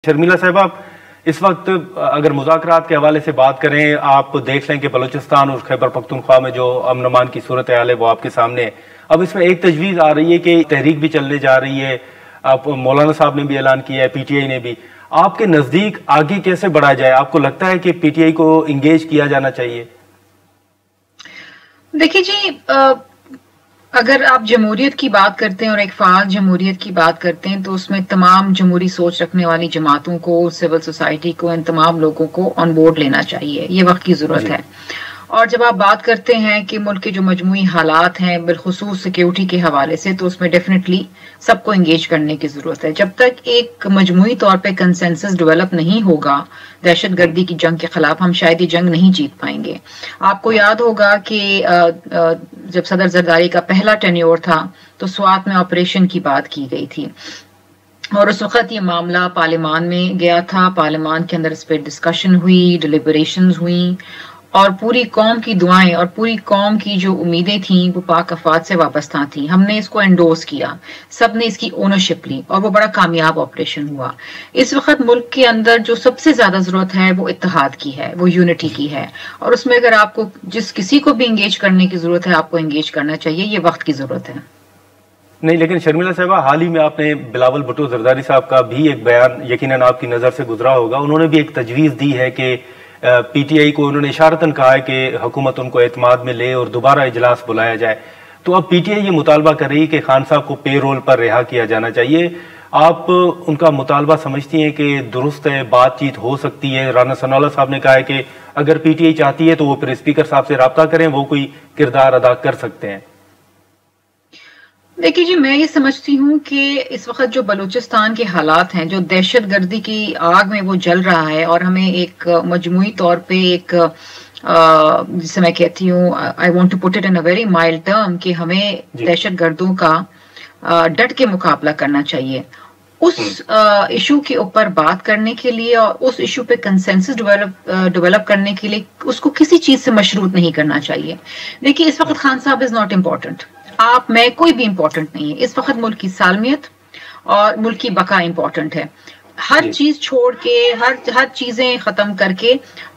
شرمیلا صاحبہ، اس وقت اگر مذاکرات کے حوالے سے بات کریں، آپ دیکھ لیں کہ بلوچستان اور خیبر پختونخوا میں جو امن امان کی صورتحال ہے وہ آپ کے سامنے ہے۔ اب اس میں ایک تجویز آ رہی ہے کہ تحریک بھی چلنے جا رہی ہے، آپ مولانا صاحب نے بھی اعلان کیا ہے، پی ٹی آئی نے بھی۔ آپ کے نزدیک آگے کیسے بڑھا جائے؟ آپ کو لگتا ہے کہ پی ٹی آئی کو انگیج کیا جانا چاہیے؟ دیکھیے جی، اگر آپ جمہوریت کی بات کرتے ہیں اور ایک فعال جمہوریت کی بات کرتے ہیں تو اس میں تمام جمہوری سوچ رکھنے والی جماعتوں کو، سول سوسائٹی کو، ان تمام لوگوں کو آن بورڈ لینا چاہیے۔ یہ وقت کی ضرورت ہے۔ اور جب آپ بات کرتے ہیں کہ ملک کے جو مجموعی حالات ہیں بالخصوص سیکیورٹی کے حوالے سے، تو اس میں ڈیفینیٹلی سب کو انگیج کرنے کی ضرورت ہے۔ جب تک ایک مجموعی طور پہ کنسنسس ڈیولپ نہیں ہوگا دہشت گردی کی جنگ کے خلاف، ہم شاید یہ جنگ نہیں جیت پائیں گے۔ آپ کو یاد ہوگا کہ جب صدر زرداری کا پہلا ٹینیور تھا تو سوات میں آپریشن کی بات کی گئی تھی، اور اس وقت یہ معاملہ پارلیمان میں گیا تھا۔ پارلیمان کے اندر اس پہ ڈسکشن ہوئی، ڈیلیبریشنز ہوئیں، اور پوری قوم کی دعائیں اور پوری قوم کی جو امیدیں تھیں وہ پاک افواج سے وابستہ تھیں۔ ہم نے اس کو انڈورس کیا، سب نے اس کی اونرشپ لی، اور وہ بڑا کامیاب آپریشن ہوا۔ اس وقت ملک کے اندر جو سب سے زیادہ ضرورت ہے وہ اتحاد کی ہے، وہ یونٹی کی ہے، اور اس میں اگر آپ کو جس کسی کو بھی انگیج کرنے کی ضرورت ہے آپ کو انگیج کرنا چاہیے۔ یہ وقت کی ضرورت ہے۔ نہیں، لیکن شرمیلا صاحبہ، حال ہی میں آپ نے بلاول بھٹو زرداری صاحب کا بھی ایک بیان یقیناً آپ کی نظر سے گزرا ہوگا۔ انہوں نے بھی ایک تجویز دی ہے کہ پی ٹی آئی کو انہوں نے اشارتاً کہا ہے کہ حکومت ان کو اعتماد میں لے اور دوبارہ اجلاس بلایا جائے۔ تو اب پی ٹی آئی یہ مطالبہ کر رہی ہے کہ خان صاحب کو پے رول پر رہا کیا جانا چاہیے۔ آپ ان کا مطالبہ سمجھتی ہیں کہ درست ہے، بات چیت ہو سکتی ہے؟ رانا ثناء اللہ صاحب نے کہا ہے کہ اگر پی ٹی آئی چاہتی ہے تو وہ پھر اسپیکر صاحب سے رابطہ کریں، وہ کوئی کردار ادا کر سکتے ہیں۔ دیکھیے جی، میں یہ سمجھتی ہوں کہ اس وقت جو بلوچستان کے حالات ہیں، جو دہشت گردی کی آگ میں وہ جل رہا ہے، اور ہمیں ایک مجموعی طور پہ ایک جسے میں کہتی ہوں I want to put it in a very mild term کہ ہمیں دہشت گردوں کا ڈٹ کے مقابلہ کرنا چاہیے۔ اس ایشو کے اوپر بات کرنے کے لیے اور اس ایشو پہ کنسنسس ڈیولپ کرنے کے لیے اس کو کسی چیز سے مشروط نہیں کرنا چاہیے۔ دیکھیے، اس وقت خان صاحب از ناٹ امپورٹنٹ، آپ میں کوئی بھی امپورٹنٹ نہیں ہے۔ اس وقت ملک کی سالمیت اور ملک کی بقا امپورٹنٹ ہے۔ ہر چیز چھوڑ کے، ہر چیزیں ختم کر کے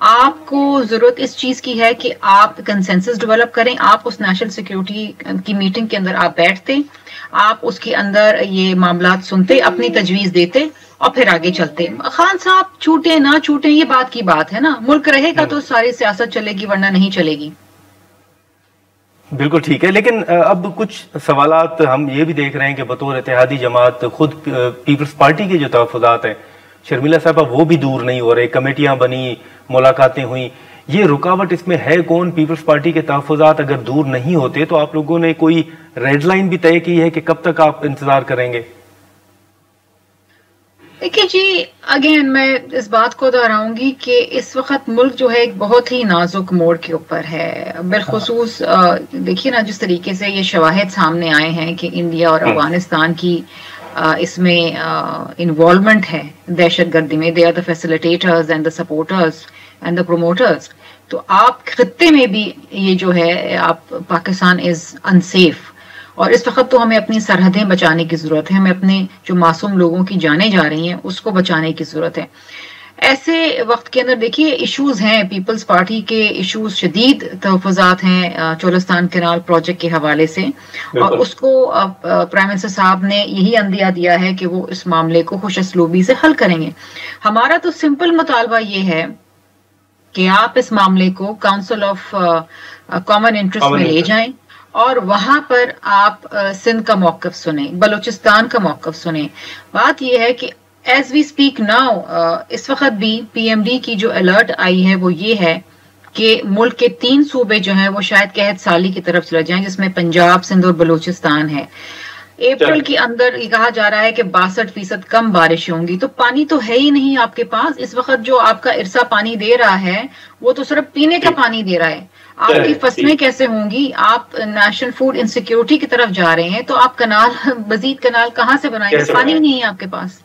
آپ کو ضرورت اس چیز کی ہے کہ آپ کنسنسس ڈیولپ کریں۔ آپ اس نیشنل سیکیورٹی کی میٹنگ کے اندر آپ بیٹھتے، آپ اس کے اندر یہ معاملات سنتے، اپنی تجویز دیتے، اور پھر آگے چلتے۔ خان صاحب چھوٹے نہ چھوٹے یہ بات کی بات ہے نا، ملک رہے گا تو ساری سیاست چلے گی، ورنہ نہیں چلے گی۔ بالکل ٹھیک ہے، لیکن اب کچھ سوالات ہم یہ بھی دیکھ رہے ہیں کہ بطور اتحادی جماعت خود پیپلز پارٹی کے جو تحفظات ہیں شرمیلا صاحبہ وہ بھی دور نہیں ہو رہے، کمیٹیاں بنی، ملاقاتیں ہوئیں، یہ رکاوٹ اس میں ہے کون؟ پیپلز پارٹی کے تحفظات اگر دور نہیں ہوتے تو آپ لوگوں نے کوئی ریڈ لائن بھی طے کی ہے کہ کب تک آپ انتظار کریں گے؟ دیکھیے جی، اگین میں اس بات کو دہراؤں گی کہ اس وقت ملک جو ہے ایک بہت ہی نازک موڑ کے اوپر ہے۔ بالخصوص دیکھیے نا، جس طریقے سے یہ شواہد سامنے آئے ہیں کہ انڈیا اور افغانستان کی اس میں انوالومنٹ ہے دہشت گردی میں، they are the facilitators and the supporters and the promoters, تو آپ خطے میں بھی یہ جو ہے آپ پاکستان از انسیف، اور اس وقت تو ہمیں اپنی سرحدیں بچانے کی ضرورت ہے، ہمیں اپنے جو معصوم لوگوں کی جانیں جا رہی ہیں اس کو بچانے کی ضرورت ہے۔ ایسے وقت کے اندر دیکھیے ایشوز ہیں، پیپلز پارٹی کے ایشوز، شدید تحفظات ہیں چولستان کینال پروجیکٹ کے حوالے سے، اور اس کو پرائم منسٹر صاحب نے یہی عندیہ دیا ہے کہ وہ اس معاملے کو خوش اسلوبی سے حل کریں گے۔ ہمارا تو سمپل مطالبہ یہ ہے کہ آپ اس معاملے کو کاؤنسل آف کامن انٹرسٹ میں لے جائیں، اور وہاں پر آپ سندھ کا موقف سنیں، بلوچستان کا موقف سنیں۔ بات یہ ہے کہ ایز وی اسپیک ناؤ اس وقت بھی پی ایم ڈی کی جو الرٹ آئی ہے وہ یہ ہے کہ ملک کے 3 صوبے جو ہیں وہ شاید قحط سالی کی طرف چلے جائیں، جس میں پنجاب، سندھ اور بلوچستان ہے۔ اپریل کے اندر یہ کہا جا رہا ہے کہ 62% کم بارش ہوں گی، تو پانی تو ہے ہی نہیں آپ کے پاس۔ اس وقت جو آپ کا ارسا پانی دے رہا ہے وہ تو صرف پینے کا پانی دے رہا ہے، آپ کی فصلیں کیسے ہوں گی؟ آپ نیشنل فوڈ انسیکیورٹی کی طرف جا رہے ہیں، تو آپ کنال، مزید کنال کہاں سے بنائیں گے؟ پانی نہیں ہے آپ کے پاس۔